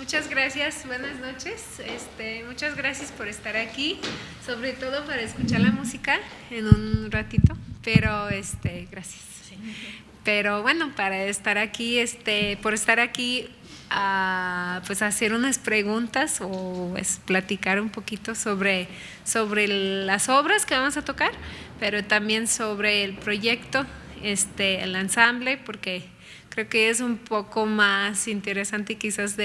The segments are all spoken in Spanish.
Muchas gracias, buenas noches. Muchas gracias por estar aquí, sobre todo para escuchar la música en un ratito, pero gracias. Sí. Pero bueno, para estar aquí, por estar aquí, pues hacer unas preguntas o platicar un poquito sobre las obras que vamos a tocar, pero también sobre el proyecto, el ensamble, porque creo que es un poco más interesante quizás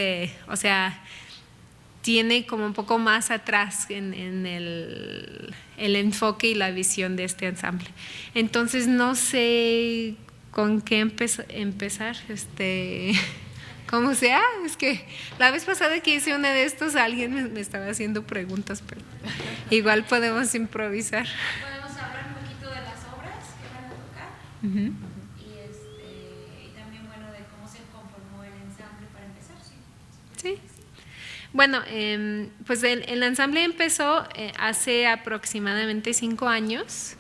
tiene como un poco más atrás en el enfoque y la visión de este ensamble. Entonces no sé con qué empezar, como sea, es que la vez pasada que hice una de estos alguien me estaba haciendo preguntas, pero igual podemos improvisar. Podemos hablar un poquito de las obras que van a tocar. Uh-huh. Y también, bueno, de cómo se conformó el ensamble para empezar. Sí. Bueno, pues el ensamble empezó hace aproximadamente 5 años.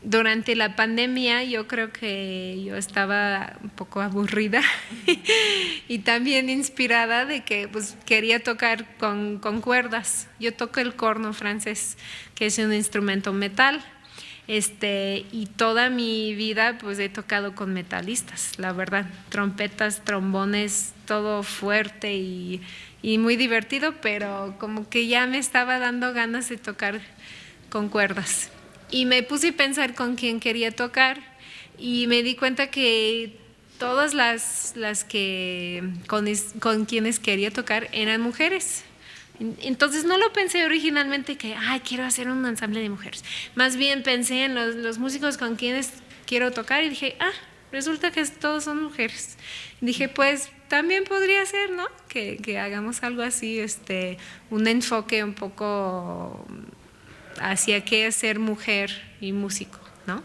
Durante la pandemia yo creo que yo estaba un poco aburrida y también inspirada de que pues quería tocar con cuerdas. Yo toco el corno francés, que es un instrumento metal. Y toda mi vida pues he tocado con metalistas, la verdad, trompetas, trombones, todo fuerte y muy divertido, pero como que ya me estaba dando ganas de tocar con cuerdas. Y me puse a pensar con quién quería tocar y me di cuenta que todas las que con quienes quería tocar eran mujeres. Entonces no lo pensé originalmente que quiero hacer un ensamble de mujeres. Más bien pensé en los músicos con quienes quiero tocar y dije, resulta que todos son mujeres. Y dije, pues también podría ser, ¿no? Que hagamos algo así, un enfoque un poco hacia qué es ser mujer y músico, ¿no?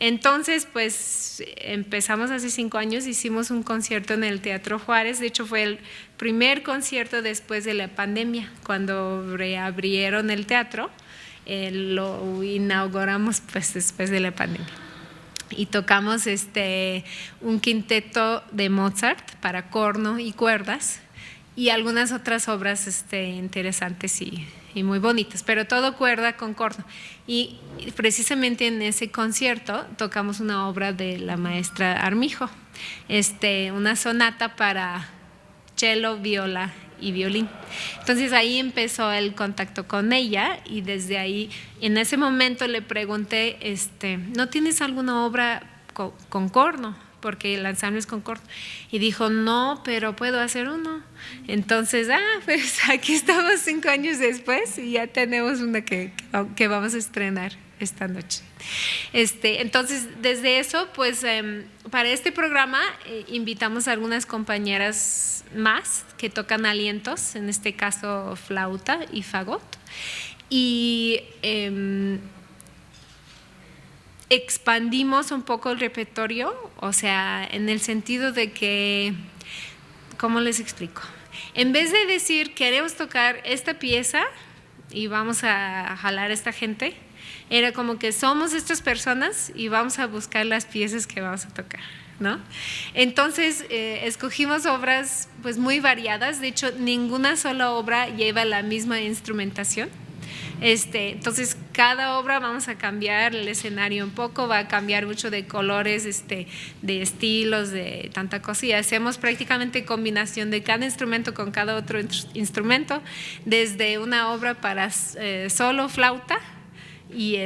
Entonces, pues empezamos hace 5 años, hicimos un concierto en el Teatro Juárez, de hecho fue el primer concierto después de la pandemia, cuando reabrieron el teatro, lo inauguramos pues después de la pandemia. Y tocamos un quinteto de Mozart para corno y cuerdas y algunas otras obras interesantes y muy bonitas, pero todo cuerda con corno. Y precisamente en ese concierto tocamos una obra de la maestra Armijo, una sonata para cello, viola y violín. Entonces ahí empezó el contacto con ella y desde ahí, en ese momento le pregunté, ¿no tienes alguna obra con corno? Porque el ensamble es con corno. Y dijo, no, pero puedo hacer uno. Entonces, pues aquí estamos 5 años después y ya tenemos una que vamos a estrenar esta noche. Entonces, desde eso, pues para este programa invitamos a algunas compañeras más que tocan alientos, en este caso flauta y fagot. Y expandimos un poco el repertorio, o sea, en el sentido de que, ¿cómo les explico? En vez de decir queremos tocar esta pieza y vamos a jalar a esta gente, era como que somos estas personas y vamos a buscar las piezas que vamos a tocar, ¿no? Entonces escogimos obras pues muy variadas, de hecho ninguna sola obra lleva la misma instrumentación. Entonces cada obra vamos a cambiar el escenario un poco, va a cambiar mucho de colores, de estilos, de tanta cosa, y hacemos prácticamente combinación de cada instrumento con cada otro instrumento, desde una obra para solo flauta y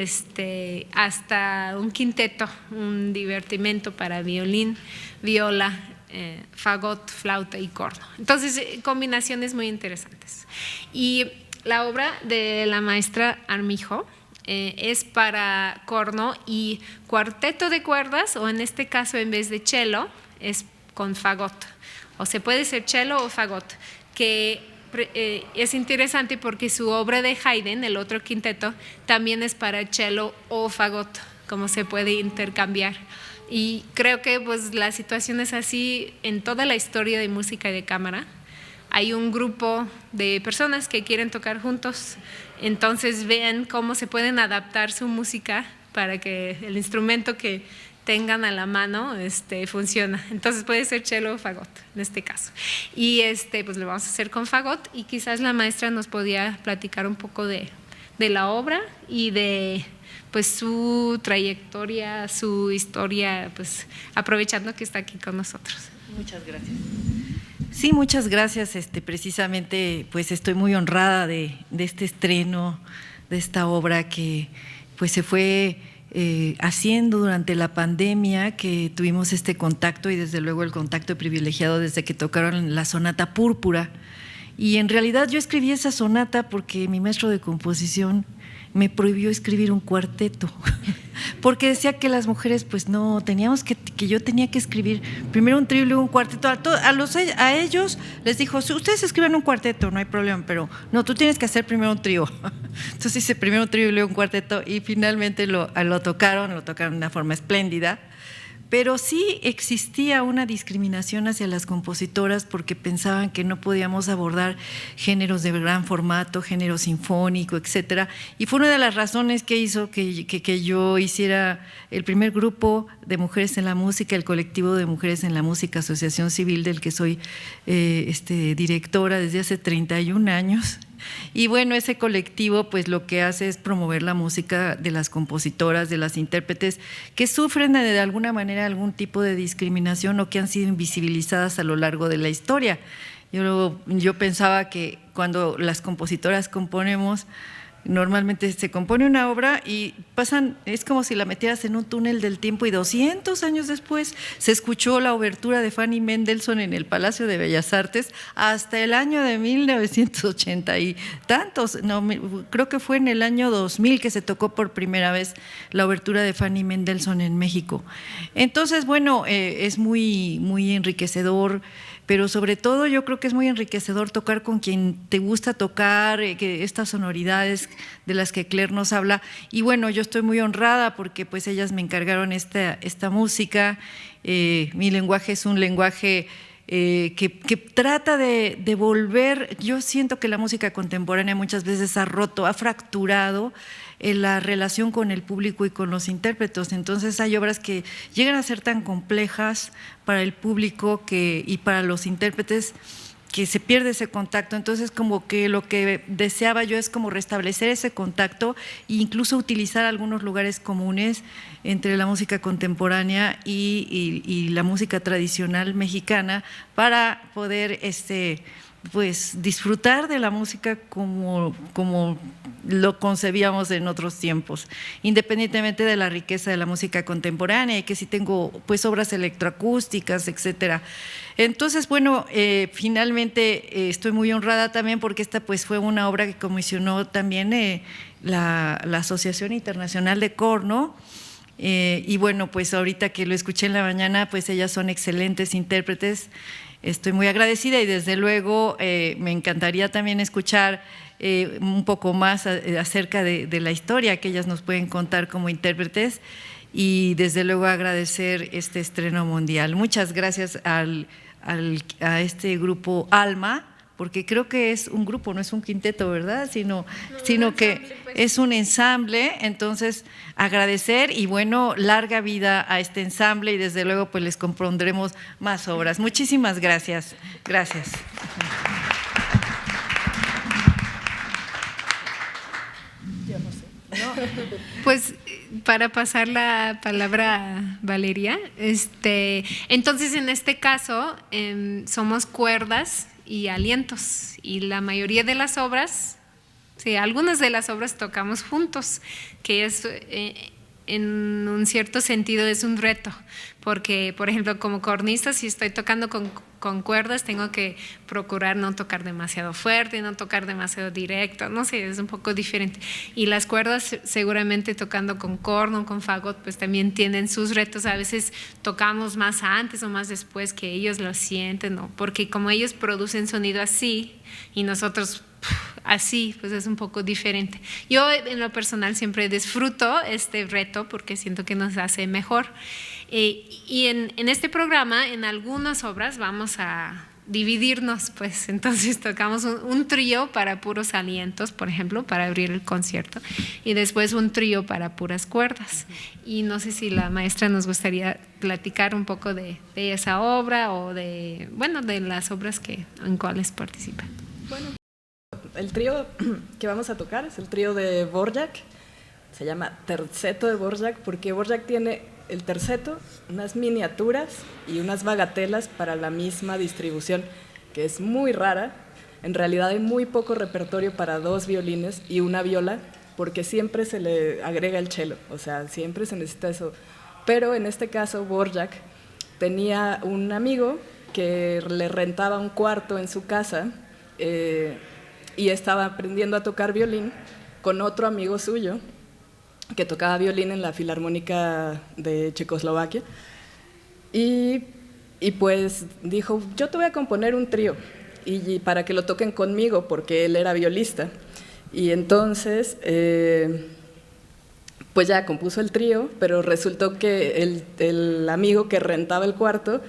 hasta un quinteto, un divertimento para violín, viola, fagot, flauta y corno. Entonces combinaciones muy interesantes. Y la obra de la maestra Armijo es para corno y cuarteto de cuerdas, o en este caso en vez de cello es con fagot, o se puede ser cello o fagot, que es interesante porque su obra de Haydn, el otro quinteto, también es para cello o fagot, como se puede intercambiar. Y creo que pues la situación es así en toda la historia de música y de cámara. Hay un grupo de personas que quieren tocar juntos, entonces vean cómo se pueden adaptar su música para que el instrumento que tengan a la mano, funciona. Entonces puede ser cello o fagot en este caso. Y pues lo vamos a hacer con fagot, y quizás la maestra nos podía platicar un poco de la obra y de pues su trayectoria, su historia, pues aprovechando que está aquí con nosotros. Muchas gracias. Sí, muchas gracias. Precisamente pues estoy muy honrada de este estreno, de esta obra que pues se fue haciendo durante la pandemia, que tuvimos este contacto, y desde luego el contacto privilegiado desde que tocaron la Sonata Púrpura. Y en realidad yo escribí esa sonata porque mi maestro de composición me prohibió escribir un cuarteto, porque decía que las mujeres pues no, que yo tenía que escribir primero un trío y luego un cuarteto. A ellos les dijo, si ustedes escriben un cuarteto no hay problema, pero no, tú tienes que hacer primero un trío. Entonces hice primero un trío y luego un cuarteto, y finalmente lo tocaron de una forma espléndida. Pero sí existía una discriminación hacia las compositoras porque pensaban que no podíamos abordar géneros de gran formato, género sinfónico, etcétera. Y fue una de las razones que hizo que yo hiciera el primer grupo de mujeres en la música, el colectivo de mujeres en la música, asociación civil del que soy directora desde hace 31 años. Y bueno, ese colectivo pues lo que hace es promover la música de las compositoras, de las intérpretes que sufren de alguna manera algún tipo de discriminación o que han sido invisibilizadas a lo largo de la historia. Yo pensaba que cuando las compositoras componemos, normalmente se compone una obra y es como si la metieras en un túnel del tiempo, y 200 años después se escuchó la obertura de Fanny Mendelssohn en el Palacio de Bellas Artes hasta el año de 1980 y tantos, creo que fue en el año 2000 que se tocó por primera vez la obertura de Fanny Mendelssohn en México. Entonces, bueno, es muy, muy enriquecedor, pero sobre todo yo creo que es muy enriquecedor tocar con quien te gusta tocar, que estas sonoridades de las que Claire nos habla. Y bueno, yo estoy muy honrada porque pues ellas me encargaron esta música. Mi lenguaje es un lenguaje que trata de volver. Yo siento que la música contemporánea muchas veces ha roto, ha fracturado la relación con el público y con los intérpretes. Entonces hay obras que llegan a ser tan complejas para el público y para los intérpretes que se pierde ese contacto. Entonces como que lo que deseaba yo es como restablecer ese contacto e incluso utilizar algunos lugares comunes entre la música contemporánea y la música tradicional mexicana para poder pues disfrutar de la música como lo concebíamos en otros tiempos, independientemente de la riqueza de la música contemporánea, y que sí tengo pues obras electroacústicas, etcétera. Entonces, bueno, finalmente estoy muy honrada también porque esta pues fue una obra que comisionó también la Asociación Internacional de Corno. Y bueno, pues ahorita que lo escuché en la mañana, pues ellas son excelentes intérpretes. Estoy muy agradecida y desde luego me encantaría también escuchar un poco más acerca de la historia que ellas nos pueden contar como intérpretes, y desde luego agradecer este estreno mundial. Muchas gracias a este grupo Alma, porque creo que es un grupo, no es un quinteto, ¿verdad? Sino que es un ensamble. Entonces, agradecer y bueno, larga vida a este ensamble, y desde luego pues les compondremos más obras. Muchísimas gracias. Gracias. Pues para pasar la palabra a Valeria, entonces en este caso somos cuerdas y alientos, y la mayoría de las obras, sí, algunas de las obras tocamos juntos, que es en un cierto sentido es un reto, porque por ejemplo como cornista, si estoy tocando con cuerdas, tengo que procurar no tocar demasiado fuerte, no tocar demasiado directo, no sé, es un poco diferente. Y las cuerdas seguramente tocando con corno, con fagot, pues también tienen sus retos. A veces tocamos más antes o más después que ellos lo sienten, ¿no? Porque como ellos producen sonido así y nosotros así, pues es un poco diferente. Yo en lo personal siempre disfruto este reto porque siento que nos hace mejor. Y en este programa, en algunas obras vamos a dividirnos, pues entonces tocamos un trío para puros alientos, por ejemplo, para abrir el concierto, y después un trío para puras cuerdas. Y no sé si la maestra nos gustaría platicar un poco de esa obra o de las obras en cuales participan. Bueno, el trío que vamos a tocar es el trío de Dvorak. Se llama Terceto de Dvorak porque Dvorak tiene el terceto, unas miniaturas y unas bagatelas para la misma distribución, que es muy rara. En realidad hay muy poco repertorio para 2 violines y una viola, porque siempre se le agrega el cello, o sea, siempre se necesita eso. Pero en este caso, Dvorak tenía un amigo que le rentaba un cuarto en su casa y estaba aprendiendo a tocar violín con otro amigo suyo, que tocaba violín en la Filarmónica de Checoslovaquia, y pues dijo, yo te voy a componer un trío, y para que lo toquen conmigo, porque él era violista. Y entonces, pues ya compuso el trío, pero resultó que el amigo que rentaba el cuarto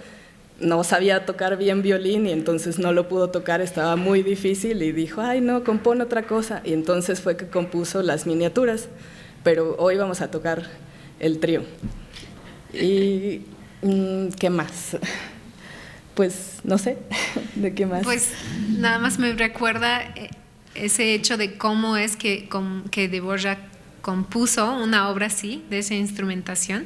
no sabía tocar bien violín y entonces no lo pudo tocar, estaba muy difícil, y dijo, ay no, compone otra cosa, y entonces fue que compuso las miniaturas. Pero hoy vamos a tocar el trío. ¿Y qué más? Pues no sé, ¿de qué más? Pues nada más me recuerda ese hecho de cómo es que Dvorak compuso una obra así, de esa instrumentación.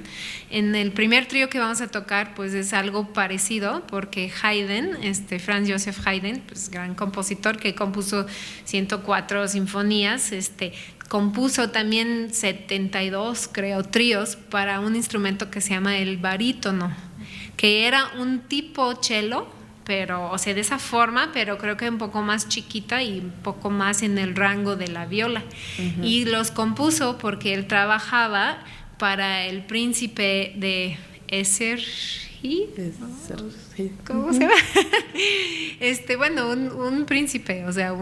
En el primer trío que vamos a tocar, pues es algo parecido, porque Haydn, Franz Joseph Haydn, pues gran compositor que compuso 104 sinfonías, compuso también 72, creo, tríos para un instrumento que se llama el barítono, que era un tipo cello, pero, o sea, de esa forma, pero creo que un poco más chiquita y un poco más en el rango de la viola. Uh-huh. Y los compuso porque él trabajaba para el príncipe de Esergi. ¿Cómo se llama? Bueno, un príncipe, o sea,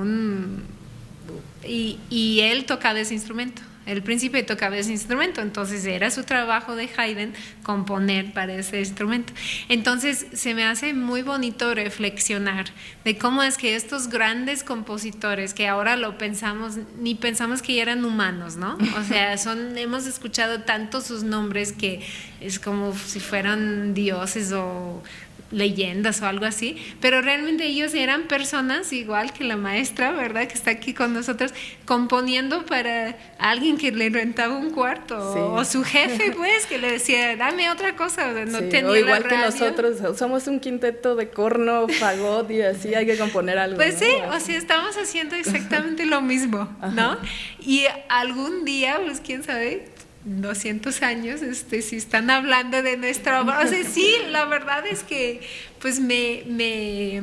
y él tocaba ese instrumento. El príncipe tocaba ese instrumento, entonces era su trabajo de Haydn componer para ese instrumento. Entonces se me hace muy bonito reflexionar de cómo es que estos grandes compositores que ahora lo pensamos, ni pensamos que eran humanos, ¿no? O sea, hemos escuchado tanto sus nombres que es como si fueran dioses o leyendas o algo así, pero realmente ellos eran personas igual que la maestra, ¿verdad?, que está aquí con nosotros, componiendo para alguien que le rentaba un cuarto, sí, o su jefe, pues, que le decía, dame otra cosa, no sí, tenía o igual la que radio. nosotros, somos un quinteto de corno, fagot y así, hay que componer algo. Pues ¿no? Sí, o sea, estamos haciendo exactamente lo mismo, ¿no? Ajá. Y algún día, pues, quién sabe, 200 años, si están hablando de nuestra obra, o sea, sí, la verdad es que pues me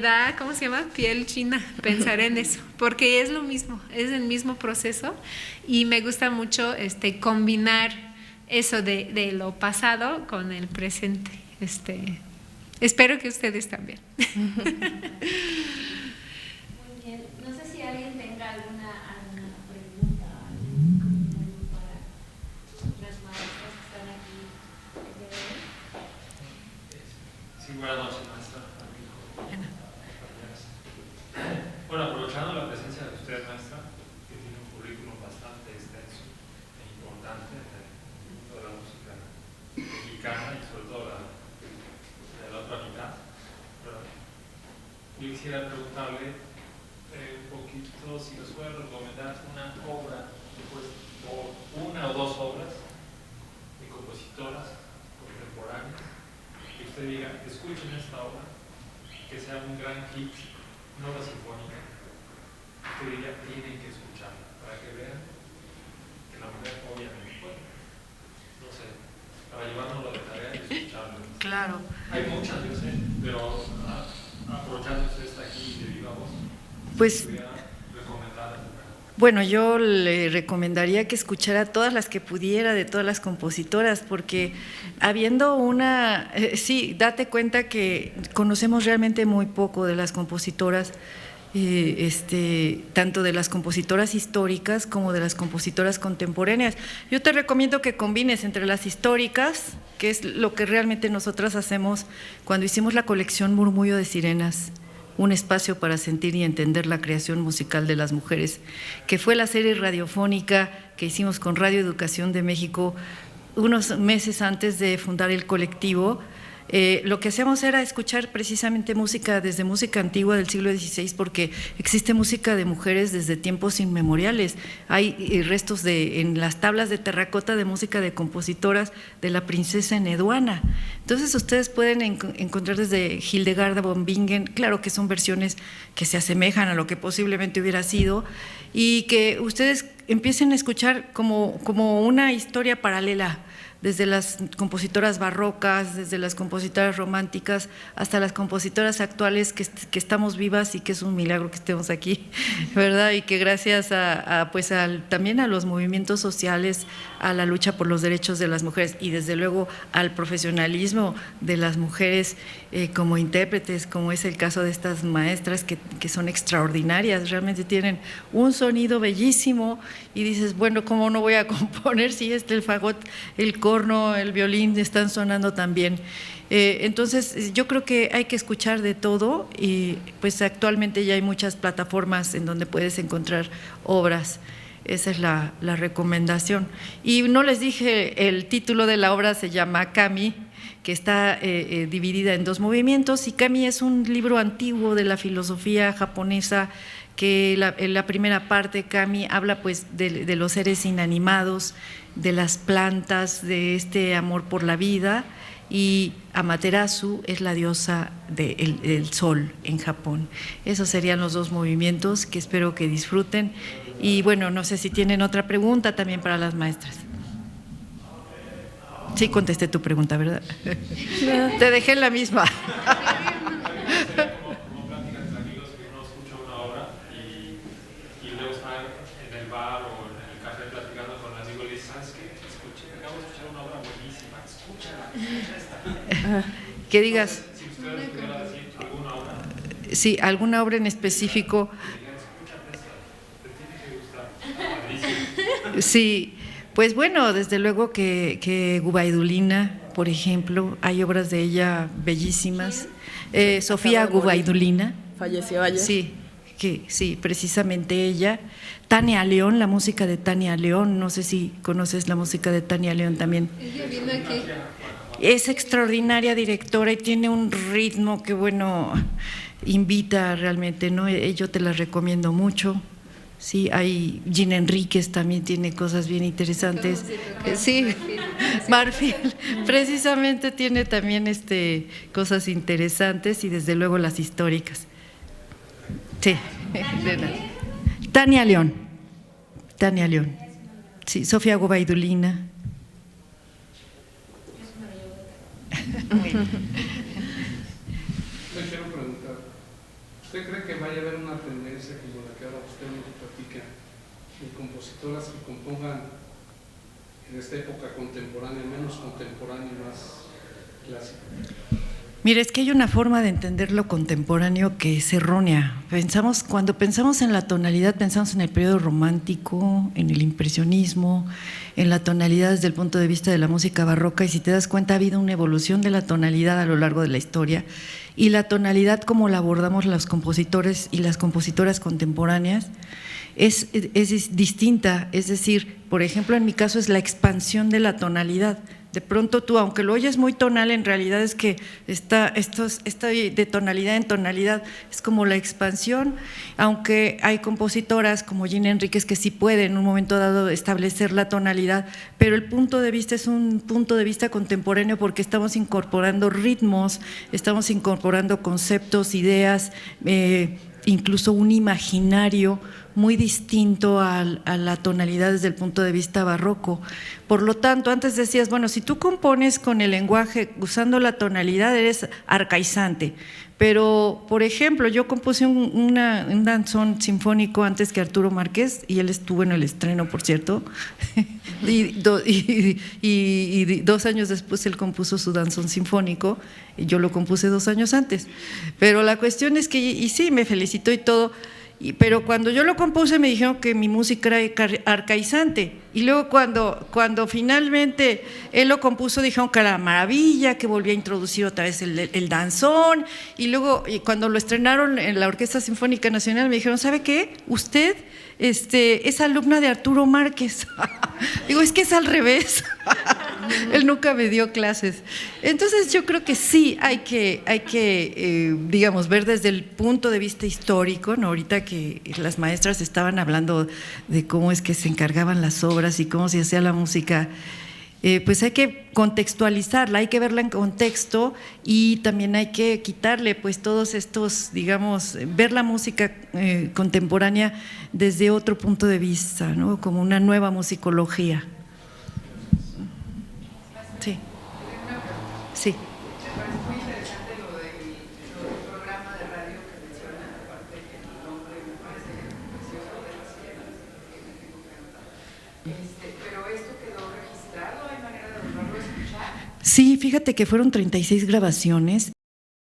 da, ¿cómo se llama?, piel china pensar en eso, porque es lo mismo, es el mismo proceso, y me gusta mucho combinar eso de lo pasado con el presente. Espero que ustedes también. Muy bien, no sé si alguien tenga alguna pregunta para las maestras que están aquí. Sí, buenas noches, maestra. Bueno, aprovechando la presencia de usted, maestra, que tiene un currículum bastante extenso e importante en el mundo de la música mexicana y sobre todo de la otra mitad, pero yo quisiera preguntarle un poquito si nos puede recomendar una obra, pues, o una o dos obras de compositoras contemporáneas que usted diga, escuchen esta obra, que sea un gran hit, no la sinfónica, usted diría, tienen que escucharla para que vean que la mujer obviamente puede, no sé, para llevárnoslo de tarea y escucharlo. Claro. Hay muchas, yo sé, pero aprovechando usted está aquí de viva voz, pues bueno, yo le recomendaría que escuchara todas las que pudiera de todas las compositoras, porque habiendo sí, date cuenta que conocemos realmente muy poco de las compositoras tanto de las compositoras históricas como de las compositoras contemporáneas. Yo te recomiendo que combines entre las históricas, que es lo que realmente nosotras hacemos cuando hicimos la colección Murmullo de Sirenas, un espacio para sentir y entender la creación musical de las mujeres, que fue la serie radiofónica que hicimos con Radio Educación de México unos meses antes de fundar el colectivo. Lo que hacíamos era escuchar precisamente música, desde música antigua del siglo XVI, porque existe música de mujeres desde tiempos inmemoriales. Hay restos en las tablas de terracota de música de compositoras de la princesa Neduana. Entonces ustedes pueden encontrar desde Hildegarda von Bingen, claro que son versiones que se asemejan a lo que posiblemente hubiera sido, y que ustedes empiecen a escuchar como una historia paralela, desde las compositoras barrocas, desde las compositoras románticas, hasta las compositoras actuales que estamos vivas, y que es un milagro que estemos aquí, ¿verdad? Y que gracias también a los movimientos sociales, a la lucha por los derechos de las mujeres y desde luego al profesionalismo de las mujeres como intérpretes, como es el caso de estas maestras que son extraordinarias, realmente tienen un sonido bellísimo, y dices, bueno, ¿cómo no voy a componer si el fagot, el corno, el violín están sonando tan bien? Entonces yo creo que hay que escuchar de todo, y pues actualmente ya hay muchas plataformas en donde puedes encontrar obras. Esa es la recomendación. Y no les dije, el título de la obra se llama Kami, que está dividida en 2 movimientos, y Kami es un libro antiguo de la filosofía japonesa, que en la primera parte Kami habla pues de los seres inanimados, de las plantas, de este amor por la vida, y Amaterasu es la diosa del sol en Japón. Esos serían los 2 movimientos que espero que disfruten. Y bueno, no sé si tienen otra pregunta también para las maestras. Sí, contesté tu pregunta, ¿verdad? No. Te dejé en la misma. Como plática entre amigos, que uno escucha una obra y luego está en el bar o en el café platicando con las amigos y le dices, ¿sabes qué? Acabo de escuchar una obra buenísima, escucha esta. Que digas. Si ustedes pudieran decir alguna obra. Sí, alguna obra en específico. Sí, pues bueno, desde luego que Gubaidulina, por ejemplo, hay obras de ella bellísimas. Sofía Gubaidulina. Falleció ayer. Sí, precisamente ella. Tania León, la música de Tania León, no sé si conoces la música de Tania León también. Ella vino aquí. Es extraordinaria directora y tiene un ritmo que, bueno, invita realmente, ¿no? Yo te la recomiendo mucho. Sí, hay Gina Enríquez, también tiene cosas bien interesantes. Sí, Marfil, precisamente tiene también cosas interesantes, y desde luego las históricas. Sí, Tania León. Sí, Sofía Gubaidulina. Le quiero preguntar, ¿usted cree que vaya a haber una tendencia como la que ahora usted nos platica de compositoras que compongan en esta época contemporánea, menos contemporánea y más clásica? Mira, es que hay una forma de entender lo contemporáneo que es errónea. Cuando pensamos en la tonalidad, pensamos en el periodo romántico, en el impresionismo, en la tonalidad desde el punto de vista de la música barroca, y si te das cuenta ha habido una evolución de la tonalidad a lo largo de la historia, y la tonalidad como la abordamos los compositores y las compositoras contemporáneas es distinta. Es decir, por ejemplo, en mi caso es la expansión de la tonalidad. De pronto tú, aunque lo oyes muy tonal, en realidad es que está de tonalidad en tonalidad, es como la expansión, aunque hay compositoras como Gina Enríquez que sí pueden en un momento dado establecer la tonalidad, pero el punto de vista es un punto de vista contemporáneo, porque estamos incorporando ritmos, estamos incorporando conceptos, ideas, incluso un imaginario muy distinto a la tonalidad desde el punto de vista barroco. Por lo tanto, antes decías, bueno, si tú compones con el lenguaje usando la tonalidad, eres arcaizante. Pero, por ejemplo, yo compuse un danzón sinfónico antes que Arturo Márquez, y él estuvo en el estreno, por cierto, y 2 años después él compuso su danzón sinfónico, y yo lo compuse 2 años antes. Pero la cuestión es que, y sí, me felicitó y todo, pero cuando yo lo compuse me dijeron que mi música era arcaizante, y luego cuando finalmente él lo compuso dijeron que era maravilla, que volvía a introducir otra vez el danzón, y luego cuando lo estrenaron en la Orquesta Sinfónica Nacional me dijeron, ¿sabe qué? Usted es alumna de Arturo Márquez. Digo, es que es al revés. Él nunca me dio clases. Entonces yo creo que sí hay que digamos, ver desde el punto de vista histórico, ¿no? Ahorita que las maestras estaban hablando de cómo es que se encargaban las obras y cómo se hacía la música, pues hay que contextualizarla, hay que verla en contexto, y también hay que quitarle pues todos estos, digamos, ver la música contemporánea desde otro punto de vista, ¿no? Como una nueva musicología. Sí. Sí. Me parece muy interesante lo del programa de radio que menciona, aparte que el nombre me parece precioso de las sienas que me tengo que anotar. Pero esto quedó registrado, ¿hay manera de volverlo a escuchar? Sí, fíjate que fueron 36 grabaciones.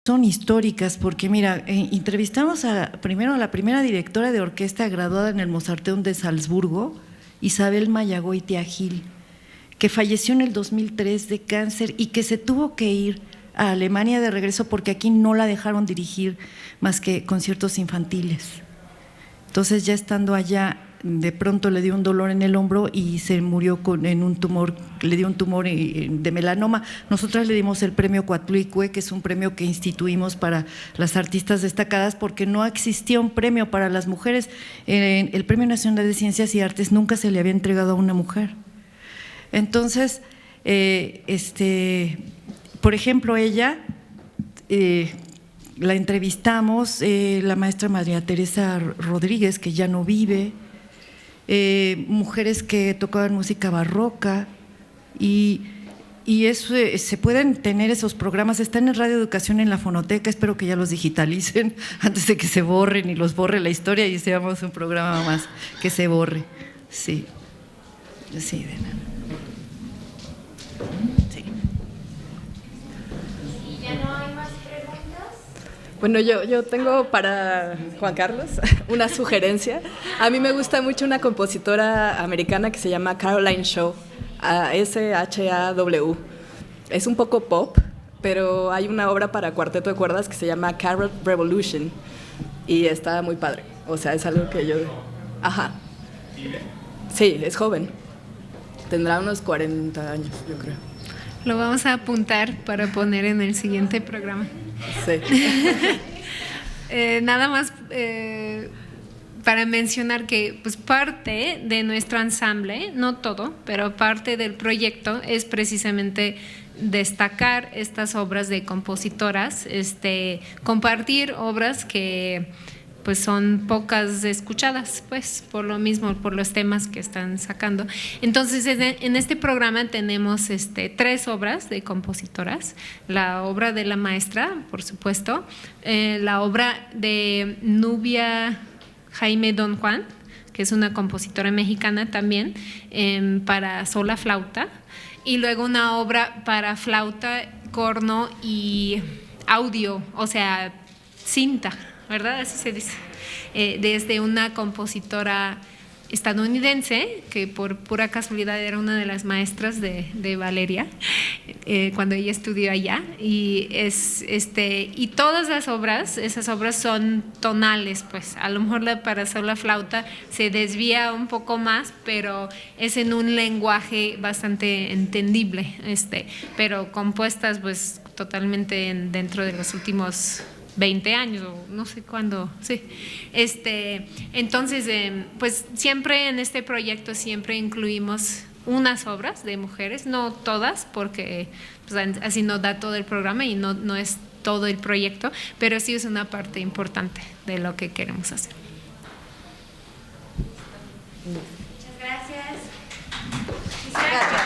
Son históricas porque, mira, entrevistamos primero a la primera directora de orquesta graduada en el Mozarteum de Salzburgo, Isabel Mayagoitia Gil, que falleció en el 2003 de cáncer y que se tuvo que ir a Alemania de regreso porque aquí no la dejaron dirigir más que conciertos infantiles. Entonces, ya estando allá, de pronto le dio un dolor en el hombro y se murió en un tumor, le dio un tumor de melanoma. Nosotras le dimos el premio Coatlicue, que es un premio que instituimos para las artistas destacadas, porque no existía un premio para las mujeres. El Premio Nacional de Ciencias y Artes nunca se le había entregado a una mujer. Entonces, por ejemplo, ella, la entrevistamos, la maestra María Teresa Rodríguez, que ya no vive, mujeres que tocaban música barroca, y eso, se pueden tener esos programas, están en Radio Educación, en la fonoteca, espero que ya los digitalicen antes de que se borren y los borre la historia y seamos un programa más que se borre. Sí, sí, de nada. Sí. ¿Y ya no hay más preguntas? Bueno, yo tengo para Juan Carlos una sugerencia. A mí me gusta mucho una compositora americana que se llama Caroline Shaw, S-H-A-W. Es un poco pop, pero hay una obra para cuarteto de cuerdas que se llama Carrot Revolution y está muy padre. O sea, es algo que yo… Ajá. Sí, es joven. Tendrá unos 40 años, yo creo. Lo vamos a apuntar para poner en el siguiente programa. Sí. Nada más para mencionar que pues parte de nuestro ensamble, no todo, pero parte del proyecto es precisamente destacar estas obras de compositoras, compartir obras que pues son pocas escuchadas, pues por lo mismo, por los temas que están sacando. Entonces, en este programa tenemos 3 obras de compositoras: la obra de la maestra, por supuesto, la obra de Nubia Jaime Don Juan, que es una compositora mexicana también, para sola flauta, y luego una obra para flauta, corno y audio, o sea, cinta, ¿verdad? Así se dice. Desde una compositora estadounidense, que por pura casualidad era una de las maestras de Valeria, cuando ella estudió allá, y y todas las obras, esas obras son tonales, pues a lo mejor la para sola flauta se desvía un poco más, pero es en un lenguaje bastante entendible, pero compuestas pues totalmente dentro de los últimos 20 años, o no sé cuándo, sí. Entonces, pues siempre en este proyecto siempre incluimos unas obras de mujeres, no todas, porque pues, así no da todo el programa y no es todo el proyecto, pero sí es una parte importante de lo que queremos hacer. Muchas gracias. Gracias.